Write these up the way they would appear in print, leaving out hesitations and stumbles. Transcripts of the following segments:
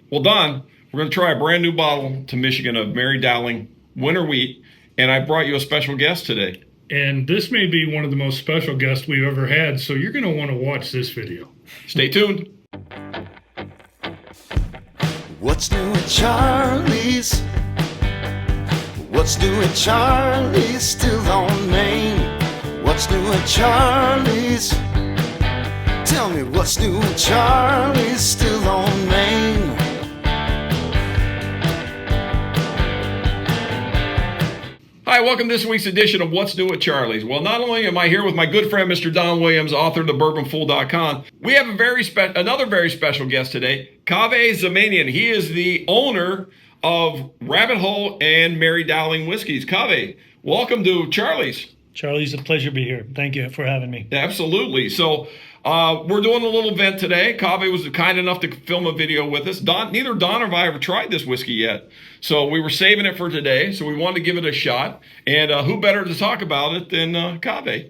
Well, Don, we're going to try a brand new bottle to Michigan of Mary Dowling Winter Wheat, and I brought you a special guest today. And this may be one of the most special guests we've ever had, so you're going to want to watch this video. Stay tuned. What's new at Charlie's? What's new at Charlie's? Still on Main. What's new at Charlie's? Tell me what's new at Charlie's? Still on Main. Hi, welcome to this week's edition of What's New at Charlie's. Well, not only am I here with my good friend, Mr. Don Williams, author of thebourbonfool.com, we have another very special guest today, Kaveh Zamanian. He is the owner of Rabbit Hole and Mary Dowling Whiskeys. Kaveh, welcome to Charlie's. Charlie's, a pleasure to be here. Thank you for having me. Absolutely. So we're doing a little event today. Kaveh was kind enough to film a video with us. Neither Don or I ever tried this whiskey yet. So we were saving it for today. So we wanted to give it a shot. And who better to talk about it than Kaveh?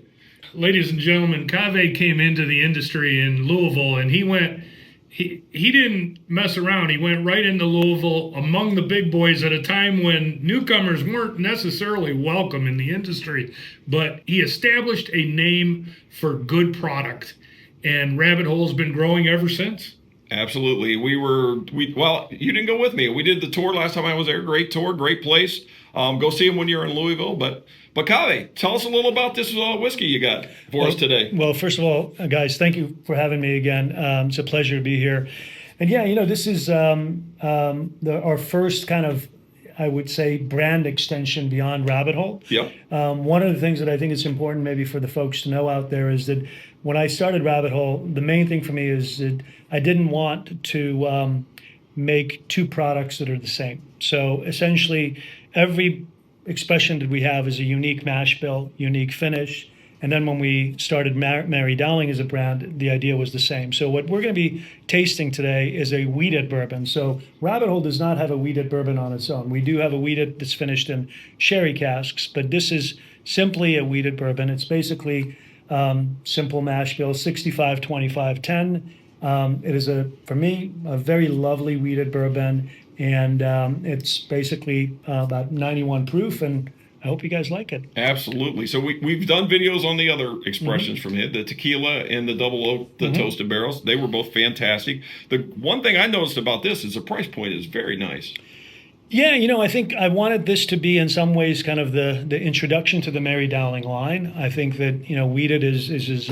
Ladies and gentlemen, Kaveh came into the industry in Louisville, and he didn't mess around. He went right into Louisville among the big boys at a time when newcomers weren't necessarily welcome in the industry, but he established a name for good product, and Rabbit Hole's been growing ever since. Absolutely. Well, you didn't go with me. We did the tour last time I was there. Great tour, great place. Go see him when you're in Louisville. But Kaveh, tell us a little about this whiskey you got for us today. Well, first of all, guys, thank you for having me again. It's a pleasure to be here. And yeah, this is our first kind of, I would say, brand extension beyond Rabbit Hole. Yep. One of the things that I think is important maybe for the folks to know out there is that when I started Rabbit Hole, the main thing for me is that I didn't want to make two products that are the same. So essentially, every expression that we have is a unique mash bill, unique finish. And then when we started Mary Dowling as a brand, the idea was the same. So what we're going to be tasting today is a wheated bourbon. So Rabbit Hole does not have a wheated bourbon on its own. We do have a wheated that's finished in sherry casks, but this is simply a wheated bourbon. It's basically simple mash bill, 65, 25, 10. It is, for me, a very lovely wheated bourbon. And it's basically about 91 proof, and I hope you guys like it. Absolutely. So we've done videos on the other expressions from it, the tequila and the double oak, the toasted barrels. They were both fantastic. The one thing I noticed about this is the price point is very nice. Yeah, I think I wanted this to be in some ways kind of the introduction to the Mary Dowling line. I think that, wheated is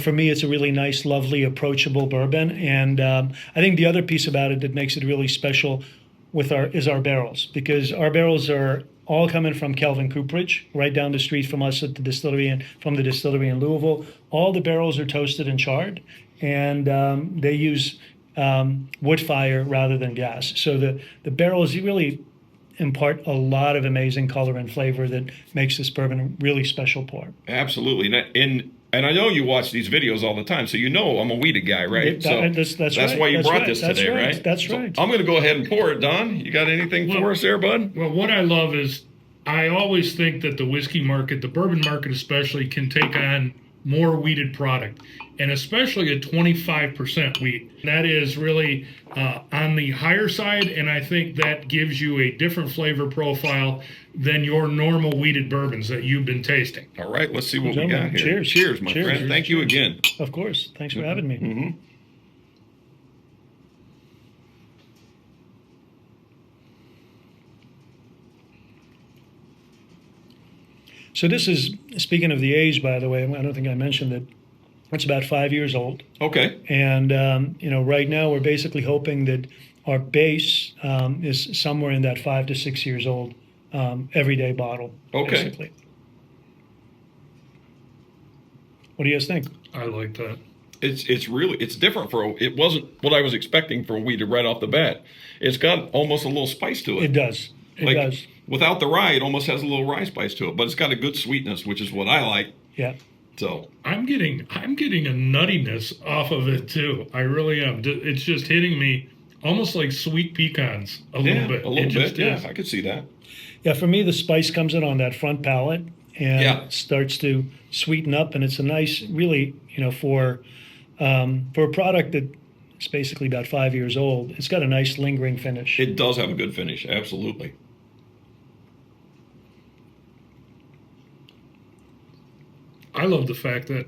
for me, it's a really nice, lovely, approachable bourbon. And I think the other piece about it that makes it really special is our barrels, because our barrels are all coming from Kelvin Cooperage, right down the street from us at the distillery and from the distillery in Louisville. All the barrels are toasted and charred, and they use wood fire rather than gas. So the barrels really impart a lot of amazing color and flavor that makes this bourbon a really special pour. Absolutely. And I know you watch these videos all the time, so I'm a wheated guy, right? That's right. Why you That's brought right. this That's today, right. right? That's so right. I'm going to go ahead and pour it, Don. You got anything for us there, bud? Well, what I love is I always think that the whiskey market, the bourbon market especially, can take on more wheated product, and especially at 25% wheat. That is really on the higher side, and I think that gives you a different flavor profile than your normal wheated bourbons that you've been tasting. All right, let's see what we got here. Cheers, my friend. Thank you again. Of course. Thanks for having me. Mm-hmm. So this is, speaking of the age, by the way, I don't think I mentioned that it's about 5 years old. Okay. And, right now we're basically hoping that our base is somewhere in that 5 to 6 years old everyday bottle, basically. What do you guys think? I like that. It's different it wasn't what I was expecting for a wheated right off the bat. It's got almost a little spice to it. It does. It does. Without the rye, it almost has a little rye spice to it, but it's got a good sweetness, which is what I like. Yeah. So I'm getting a nuttiness off of it too. I really am. It's just hitting me almost like sweet pecans a little bit. A little bit. Yeah, I could see that. Yeah, for me, the spice comes in on that front palate and starts to sweeten up, and it's a nice, really, for a product that It's basically about 5 years old. It's got a nice lingering finish. It does have a good finish, absolutely. I love the fact that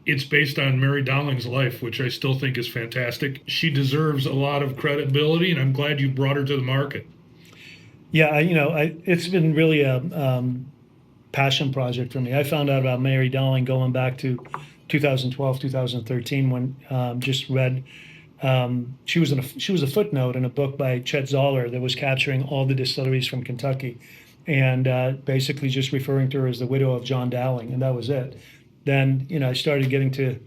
it's based on Mary Dowling's life, which I still think is fantastic. She deserves a lot of credibility, and I'm glad you brought her to the market. Yeah, it's been really a passion project for me. I found out about Mary Dowling going back to 2012, 2013 when just read. She was a footnote in a book by Chet Zoller that was capturing all the distilleries from Kentucky, and basically just referring to her as the widow of John Dowling, and that was it. Then I started getting to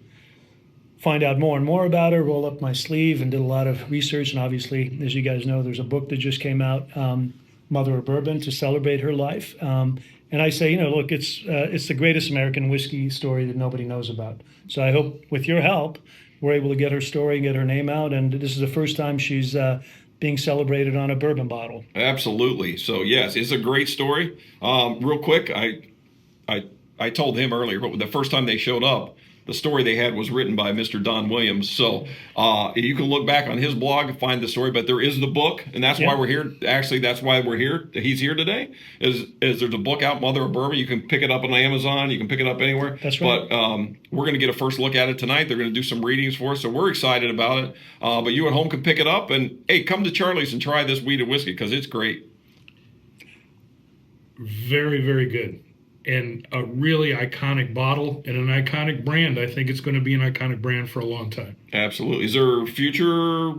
find out more and more about her, roll up my sleeve, and did a lot of research. And obviously, as you guys know, there's a book that just came out, Mother of Bourbon, to celebrate her life. And I say, look, it's the greatest American whiskey story that nobody knows about. So I hope with your help, we're able to get her story and get her name out. And this is the first time she's being celebrated on a bourbon bottle. Absolutely. So yes, it's a great story. Real quick, I told him earlier, but the first time they showed up, the story they had was written by Mr. Don Williams. So you can look back on his blog and find the story, but there is the book, and that's why we're here. Actually, that's why we're here. He's here today. Is there's a book out, Mother of Bourbon. You can pick it up on Amazon. You can pick it up anywhere. That's right. But we're going to get a first look at it tonight. They're going to do some readings for us, so we're excited about it. But you at home can pick it up, and hey, come to Charlie's and try this wheated whiskey because it's great. Very, very good. And a really iconic bottle and an iconic brand. I think it's going to be an iconic brand for a long time. Absolutely. Is there future?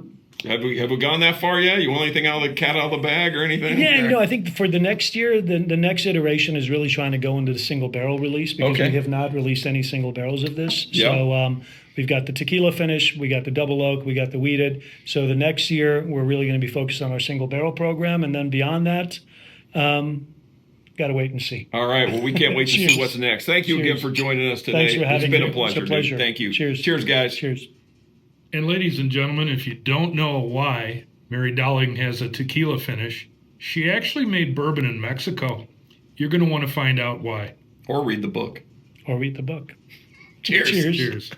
Have we gone that far yet? You want anything out of the cat out of the bag or anything? Yeah, I think for the next year, the next iteration is really trying to go into the single barrel release because we have not released any single barrels of this. Yeah. So we've got the tequila finish, we got the double oak, we got the wheated. So the next year, we're really going to be focused on our single barrel program. And then beyond that, got to wait and see. All right. Well, we can't wait to see what's next. Thank you again for joining us today. Thanks for having me. It's been a pleasure. It's a pleasure. Dude. Thank you. Cheers. Cheers, guys. Cheers. And ladies and gentlemen, if you don't know why Mary Dowling has a tequila finish, she actually made bourbon in Mexico. You're going to want to find out why. Or read the book. Or read the book. Cheers. Cheers. Cheers.